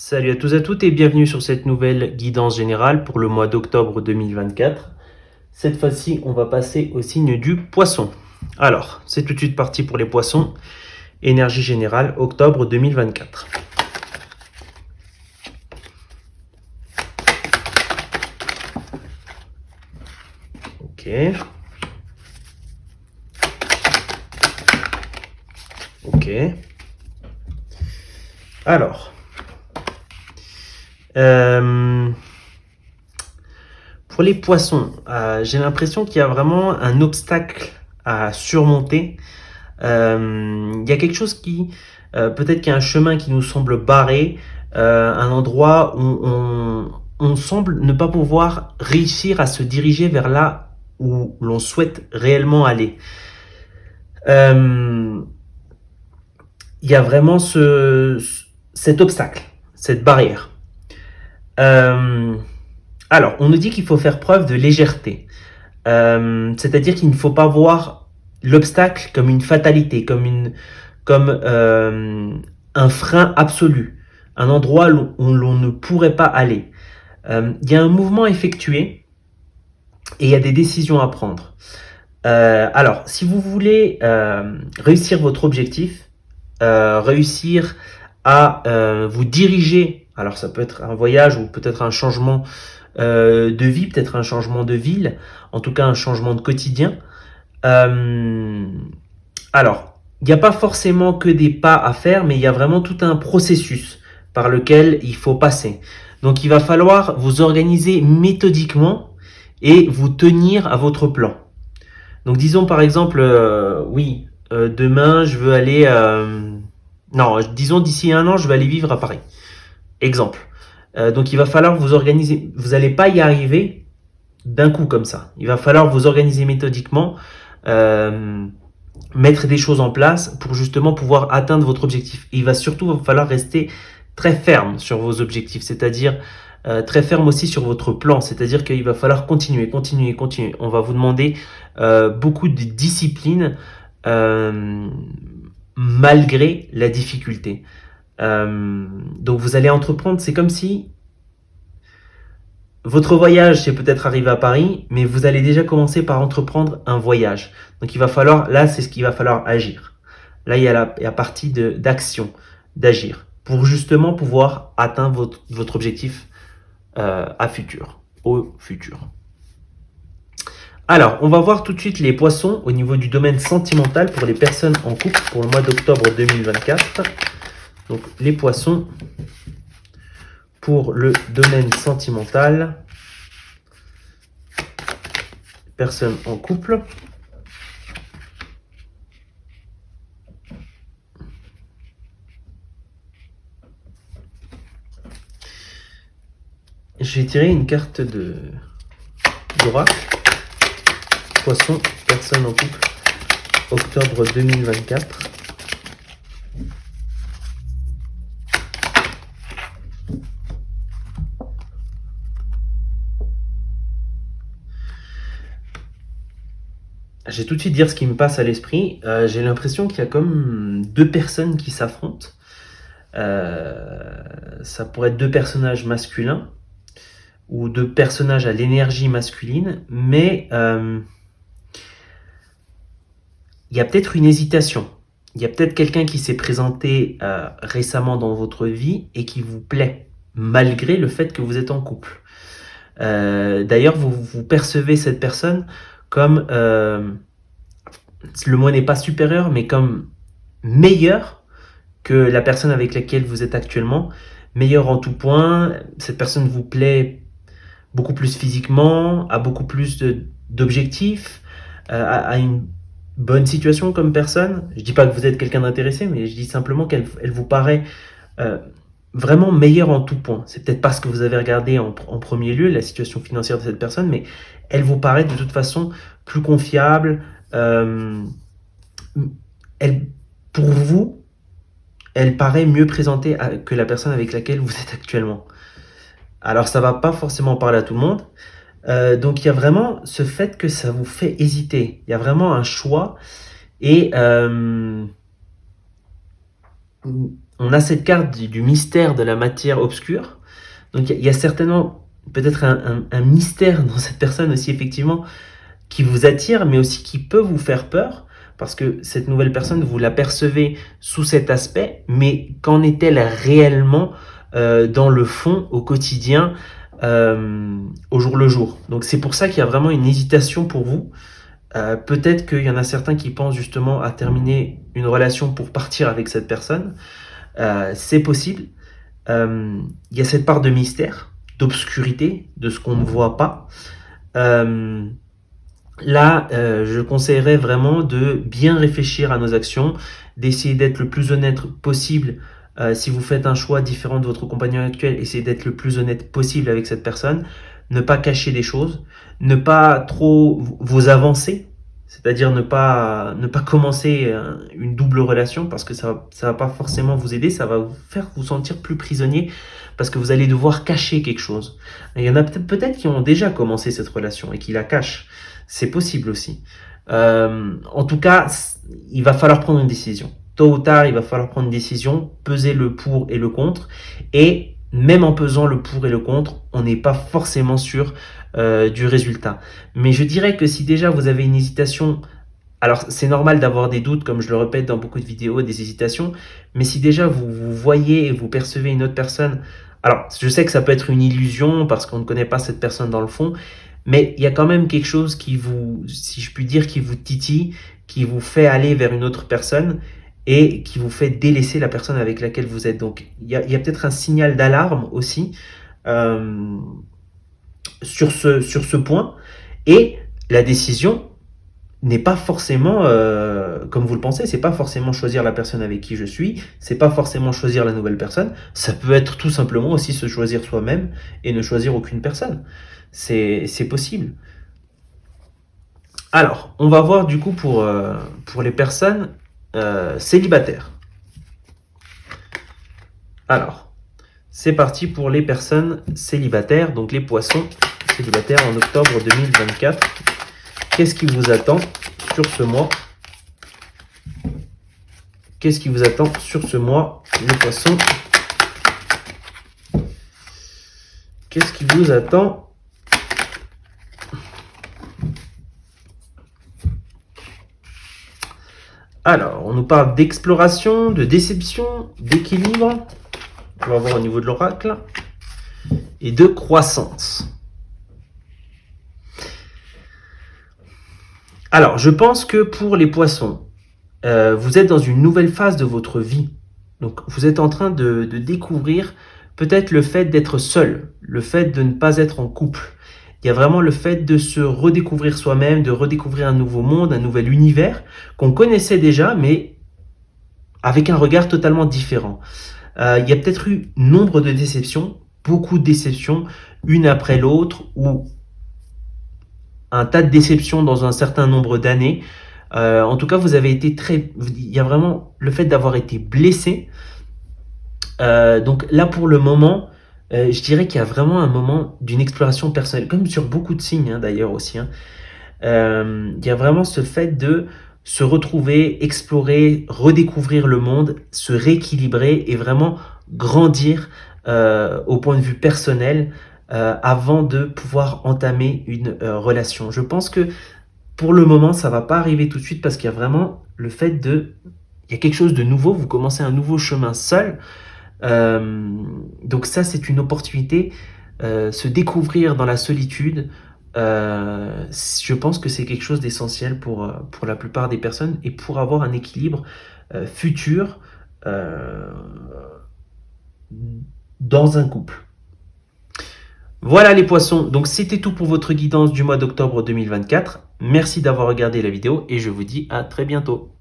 Salut à tous et à toutes et bienvenue sur cette nouvelle guidance générale pour le mois d'octobre 2024. Cette fois-ci, on va passer au signe du poisson. Alors, c'est tout de suite parti pour les poissons. Énergie générale, octobre 2024. Ok. Ok. Alors. Pour les poissons, j'ai l'impression qu'il y a vraiment un obstacle à surmonter. Il y a quelque chose qui, peut-être qu'il y a un chemin qui nous semble barré, un endroit où on semble ne pas pouvoir réussir à se diriger vers là où l'on souhaite réellement aller. Il y a vraiment cet obstacle, cette barrière. Alors, on nous dit qu'il faut faire preuve de légèreté. C'est-à-dire qu'il ne faut pas voir l'obstacle comme une fatalité, comme un frein absolu, un endroit où l'on ne pourrait pas aller. Il y a un mouvement à effectuer et il y a des décisions à prendre. Alors, si vous voulez réussir votre objectif, réussir à vous diriger, alors ça peut être un voyage ou peut-être un changement de vie, peut-être un changement de ville, en tout cas un changement de quotidien. Alors, il n'y a pas forcément que des pas à faire, mais il y a vraiment tout un processus par lequel il faut passer. Donc il va falloir vous organiser méthodiquement et vous tenir à votre plan. Donc disons par exemple, demain je veux aller... non, disons d'ici 1 an, je vais aller vivre à Paris. Exemple. Donc il va falloir vous organiser. Vous n'allez pas y arriver d'un coup comme ça. Il va falloir vous organiser méthodiquement, mettre des choses en place pour justement pouvoir atteindre votre objectif. Et il va surtout falloir rester très ferme sur vos objectifs, c'est-à-dire très ferme aussi sur votre plan, c'est-à-dire qu'il va falloir continuer. On va vous demander beaucoup de discipline malgré la difficulté. Donc vous allez entreprendre, c'est comme si votre voyage, c'est peut-être arrivé à Paris, mais vous allez déjà commencer par entreprendre un voyage. Donc il va falloir, là c'est ce qu'il va falloir agir. Là il y a la partie d'action, d'agir, pour justement pouvoir atteindre votre objectif au futur. Alors, on va voir tout de suite les poissons au niveau du domaine sentimental pour les personnes en couple pour le mois d'octobre 2024. Donc les poissons pour le domaine sentimental, personnes en couple. J'ai tiré une carte d'oracle. Poisson, personne en couple, octobre 2024. Je vais tout de suite dire ce qui me passe à l'esprit. J'ai l'impression qu'il y a comme deux personnes qui s'affrontent. Ça pourrait être deux personnages masculins ou deux personnages à l'énergie masculine, mais il y a peut-être une hésitation. Il y a peut-être quelqu'un qui s'est présenté récemment dans votre vie et qui vous plaît, malgré le fait que vous êtes en couple. D'ailleurs, vous percevez cette personne comme, le mot n'est pas supérieur, mais comme meilleur que la personne avec laquelle vous êtes actuellement. Meilleur en tout point, cette personne vous plaît beaucoup plus physiquement, a beaucoup plus d'objectifs, a une bonne situation comme personne. Je dis pas que vous êtes quelqu'un d'intéressé, mais je dis simplement qu'elle vous paraît vraiment meilleure en tout point. C'est peut-être parce que vous avez regardé en premier lieu la situation financière de cette personne, mais elle vous paraît de toute façon plus confiable. Pour vous, elle paraît mieux présentée que la personne avec laquelle vous êtes actuellement. Alors ça va pas forcément parler à tout le monde. Donc il y a vraiment ce fait que ça vous fait hésiter. Il y a vraiment un choix et on a cette carte du mystère de la matière obscure. Donc il y a certainement peut-être un mystère dans cette personne aussi, effectivement, qui vous attire, mais aussi qui peut vous faire peur, parce que cette nouvelle personne, vous la percevez sous cet aspect, mais qu'en est-elle réellement dans le fond, au quotidien, au jour le jour? Donc c'est pour ça qu'il y a vraiment une hésitation pour vous. Peut-être qu'il y en a certains qui pensent justement à terminer une relation pour partir avec cette personne. C'est possible. Il y a cette part de mystère, d'obscurité, de ce qu'on ne voit pas. Là, je conseillerais vraiment de bien réfléchir à nos actions, d'essayer d'être le plus honnête possible. Si vous faites un choix différent de votre compagnon actuel, essayez d'être le plus honnête possible avec cette personne. Ne pas cacher des choses, ne pas trop vous avancer, c'est-à-dire ne pas commencer une double relation parce que ça va pas forcément vous aider, ça va vous faire vous sentir plus prisonnier parce que vous allez devoir cacher quelque chose. Il y en a peut-être qui ont déjà commencé cette relation et qui la cachent. C'est possible aussi. En tout cas, il va falloir prendre une décision. Tôt ou tard, il va falloir prendre une décision, peser le pour et le contre. Et même en pesant le pour et le contre, on n'est pas forcément sûr du résultat. Mais je dirais que si déjà vous avez une hésitation, alors c'est normal d'avoir des doutes, comme je le répète dans beaucoup de vidéos, des hésitations, mais si déjà vous voyez et vous percevez une autre personne, alors je sais que ça peut être une illusion parce qu'on ne connaît pas cette personne dans le fond, mais il y a quand même quelque chose qui vous, si je puis dire, qui vous titille, qui vous fait aller vers une autre personne et qui vous fait délaisser la personne avec laquelle vous êtes. Donc il y a peut-être un signal d'alarme aussi euh, sur ce point. Et la décision n'est pas forcément, comme vous le pensez, c'est pas forcément choisir la personne avec qui je suis, c'est pas forcément choisir la nouvelle personne, ça peut être tout simplement aussi se choisir soi-même et ne choisir aucune personne. C'est possible. Alors, on va voir du coup pour les personnes célibataires. Alors, c'est parti pour les personnes célibataires, donc les poissons célibataires en octobre 2024. Qu'est-ce qui vous attend sur ce mois? Qu'est-ce qui vous attend sur ce mois, les poissons? Qu'est-ce qui vous attend? Alors, on nous parle d'exploration, de déception, d'équilibre. On va voir au niveau de l'oracle. Et de croissance. Alors, je pense que pour les poissons, vous êtes dans une nouvelle phase de votre vie. Donc, vous êtes en train de découvrir peut-être le fait d'être seul, le fait de ne pas être en couple. Il y a vraiment le fait de se redécouvrir soi-même, de redécouvrir un nouveau monde, un nouvel univers qu'on connaissait déjà, mais avec un regard totalement différent. Il y a peut-être eu nombre de déceptions, beaucoup de déceptions, une après l'autre, ou un tas de déceptions dans un certain nombre d'années. En tout cas, vous avez été très... Il y a vraiment le fait d'avoir été blessé. Donc là, pour le moment, je dirais qu'il y a vraiment un moment d'une exploration personnelle, comme sur beaucoup de signes d'ailleurs aussi. Il y a vraiment ce fait de se retrouver, explorer, redécouvrir le monde, se rééquilibrer et vraiment grandir au point de vue personnel avant de pouvoir entamer une relation. Je pense que pour le moment, ça va pas arriver tout de suite parce qu'il y a vraiment le fait de... Il y a quelque chose de nouveau, vous commencez un nouveau chemin seul. Donc ça, c'est une opportunité. Se découvrir dans la solitude, je pense que c'est quelque chose d'essentiel pour la plupart des personnes et pour avoir un équilibre futur dans un couple. Voilà les poissons, donc c'était tout pour votre guidance du mois d'octobre 2024. Merci d'avoir regardé la vidéo et je vous dis à très bientôt.